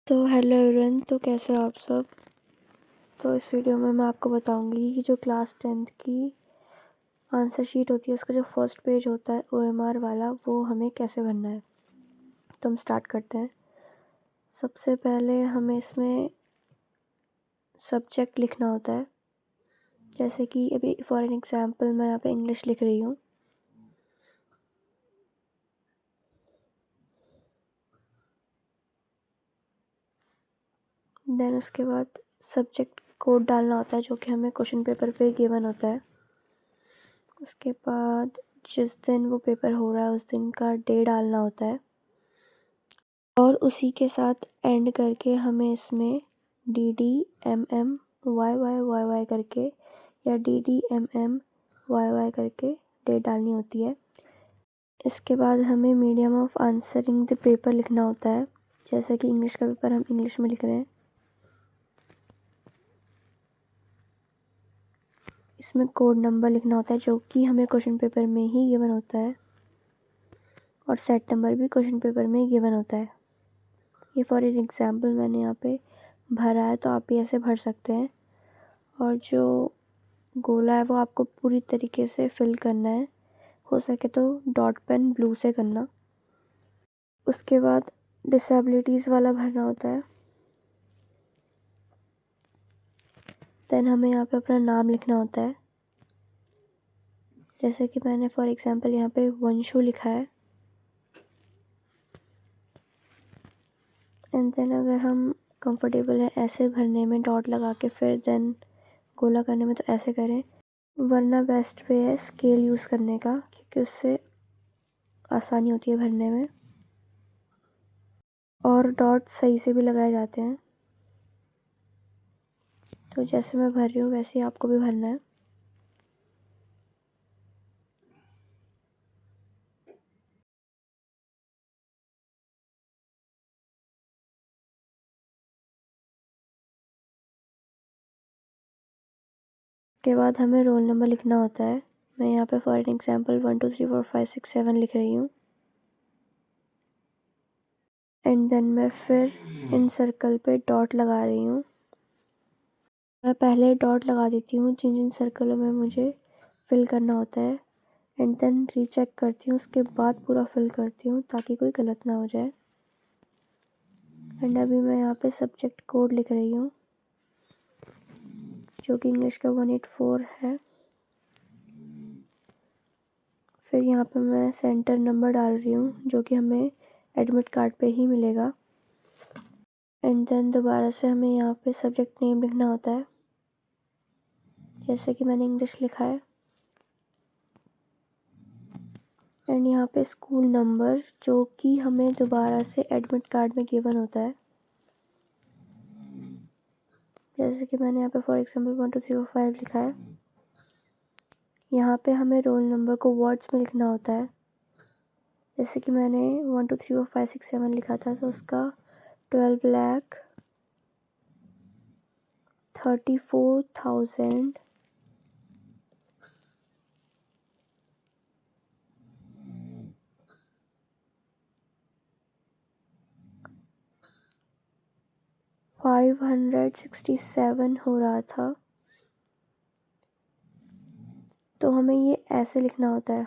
तो hello everyone, तो कैसे हो आप सब। तो इस वीडियो में मैं आपको बताऊंगी कि जो क्लास 10th की आंसर शीट होती है उसका जो फर्स्ट पेज होता है OMR वाला, वो हमें कैसे भरना है। तो हम स्टार्ट करते हैं। सबसे पहले हमें इसमें सब्जेक्ट लिखना होता है। जैसे कि अभी फॉर एन एग्जांपल मैं यहाँ पे इंग्लिश लिख रही हूँ। देन उसके बाद सब्जेक्ट कोड डालना होता है जो कि हमें क्वेश्चन पेपर पे गिवन होता है। उसके बाद जिस दिन वो पेपर हो रहा है उस दिन का डे डालना होता है और उसी के साथ एंड करके हमें इसमें DDMM YY करके या DDMM YY करके डेट डालनी होती है। इसके बाद हमें medium of answering the paper लिखना होता है। जैसे कि इंग्लिश का पेपर हम इंग्लिश में लिख रहे हैं, इसमें कोड नंबर लिखना होता है जो कि हमें क्वेश्चन पेपर में ही गिवन होता है और सेट नंबर भी क्वेश्चन पेपर में ही गिवन होता है। ये फॉर एन एग्जांपल मैंने यहाँ पे भरा है, तो आप भी ऐसे भर सकते हैं। और जो गोला है वो आपको पूरी तरीके से फिल करना है, हो सके तो डॉट पेन ब्लू से करना। उसके बाद डिसेबिलिटीज़ वाला भरना होता है। देन हमें यहाँ पे अपना नाम लिखना होता है। जैसे कि मैंने फॉर एग्जांपल यहाँ पे वंशु लिखा है। एंड देन अगर हम कंफर्टेबल है ऐसे भरने में डॉट लगा के फिर देन गोला करने में, तो ऐसे करें, वरना बेस्ट वे है स्केल यूज़ करने का, क्योंकि उससे आसानी होती है भरने में और डॉट सही से भी लगाए जाते हैं। तो जैसे मैं भर रही हूँ वैसे ही आपको भी भरना है। के बाद हमें रोल नंबर लिखना होता है। मैं यहाँ पे फॉर एन एग्जांपल 1 2 3 4 5 6 7 लिख रही हूँ। एंड देन मैं फिर इन सर्कल पे डॉट लगा रही हूँ। मैं पहले डॉट लगा देती हूँ जिन जिन सर्कलों में मुझे फिल करना होता है, एंड देन रीचेक करती हूँ, उसके बाद पूरा फिल करती हूँ ताकि कोई गलत ना हो जाए। एंड अभी मैं यहाँ पे सब्जेक्ट कोड लिख रही हूँ जो कि इंग्लिश का 184 है। फिर यहाँ पे मैं सेंटर नंबर डाल रही हूँ जो कि हमें एडमिट कार्ड पे ही मिलेगा। एंड देन दोबारा से हमें यहाँ पे सब्जेक्ट नेम लिखना होता है, जैसे कि मैंने इंग्लिश लिखा है। एंड यहाँ पे स्कूल नंबर जो कि हमें दोबारा से एडमिट कार्ड में गिवन होता है। जैसे कि मैंने यहाँ पे फॉर एग्जांपल 1 2 3 4 5 लिखा है। यहाँ पे हमें रोल नंबर को वर्ड्स में लिखना होता है। जैसे कि मैंने 1 2 3 4 5 6 7 लिखा था, तो उसका 12,34,000 567 हो रहा था। तो हमें ये ऐसे लिखना होता है,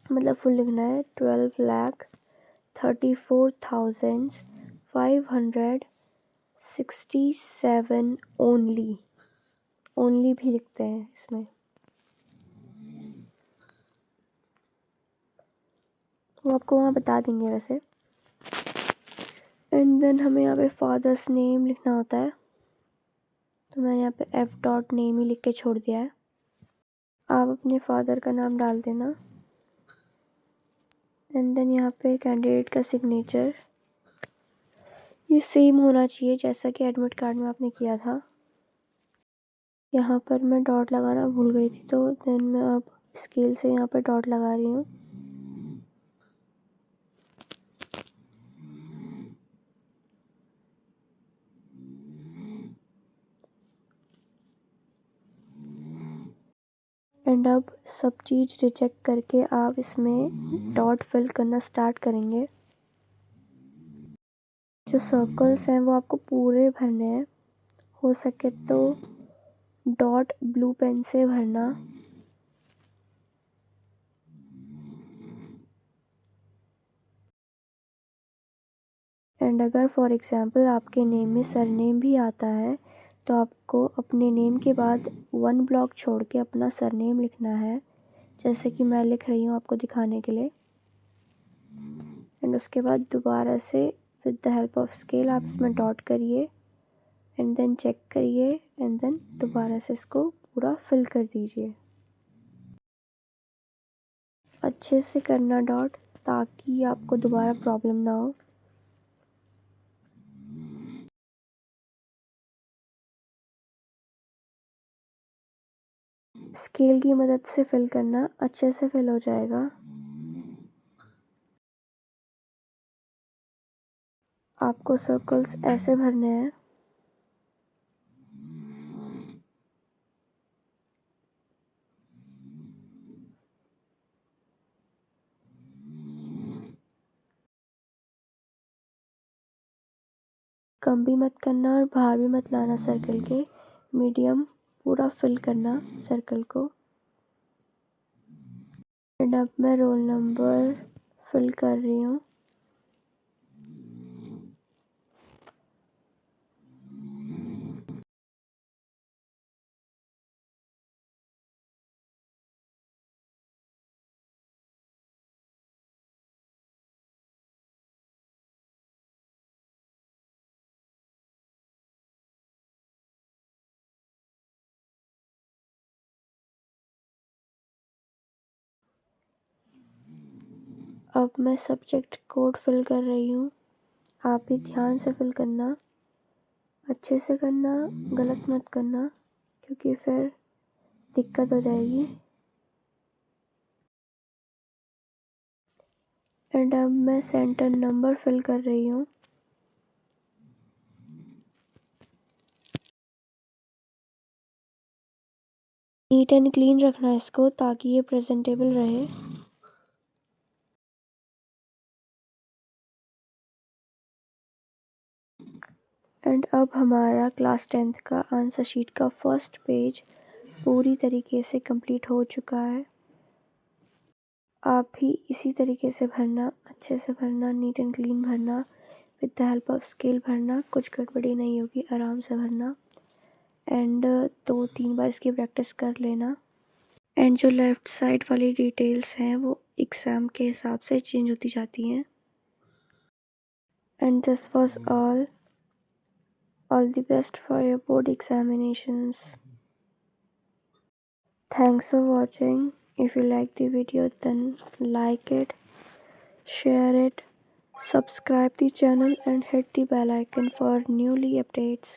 मतलब फुल लिखना है 12,34,567 ओनली। ओनली भी लिखते हैं इसमें, वो आपको वहाँ बता देंगे वैसे। एंड देन हमें यहाँ पे फादर्स नेम लिखना होता है, तो मैंने यहाँ पे F डॉट नेम ही लिख के छोड़ दिया है। आप अपने फादर का नाम डाल देना। एंड देन यहाँ पे कैंडिडेट का सिग्नेचर, ये सेम होना चाहिए जैसा कि एडमिट कार्ड में आपने किया था। यहाँ पर मैं डॉट लगाना भूल गई थी, तो देन मैं अब स्केल से यहाँ पे डॉट लगा रही हूँ। एंड अब सब चीज़ रिचेक करके आप इसमें डॉट फिल करना स्टार्ट करेंगे। जो सर्कल्स हैं वो आपको पूरे भरने हैं, हो सके तो डॉट ब्लू पेन से भरना। एंड अगर फॉर एग्ज़ाम्पल आपके नेम में सरनेम भी आता है तो आपको अपने नेम के बाद 1 ब्लॉक छोड़ के अपना सरनेम लिखना है, जैसे कि मैं लिख रही हूँ आपको दिखाने के लिए। एंड उसके बाद दोबारा से with the help of scale आप इसमें डॉट करिए एंड देन चेक करिए एंड देन दोबारा से इसको पूरा फिल कर दीजिए। अच्छे से करना डॉट, ताकि आपको दोबारा प्रॉब्लम ना हो। स्केल की मदद से फिल करना, अच्छे से फिल हो जाएगा। आपको सर्कल्स ऐसे भरने हैं। कम भी मत करना और बाहर भी मत लाना सर्कल के, मीडियम पूरा फिल करना सर्कल को। एंड अब मैं रोल नंबर फिल कर रही हूँ। अब मैं सब्जेक्ट कोड फिल कर रही हूँ। आप भी ध्यान से फिल करना, अच्छे से करना, गलत मत करना क्योंकि फिर दिक्कत हो जाएगी। एंड अब मैं सेंटर नंबर फिल कर रही हूँ। नीट एंड क्लीन रखना इसको, ताकि ये प्रेजेंटेबल रहे। एंड अब हमारा क्लास 10th का आंसर शीट का फर्स्ट पेज पूरी तरीके से कंप्लीट हो चुका है। आप भी इसी तरीके से भरना, अच्छे से भरना, नीट एंड क्लीन भरना, with the help of scale भरना, कुछ गड़बड़ी नहीं होगी, आराम से भरना। एंड 2-3 बार इसकी प्रैक्टिस कर लेना। एंड जो लेफ़्ट साइड वाली डिटेल्स हैं वो एग्ज़ाम के हिसाब से चेंज होती जाती हैं। And this was all the best for your board examinations. Thanks for watching. If you like the video, then like it, share it, subscribe the channel and hit the bell icon for newly updates.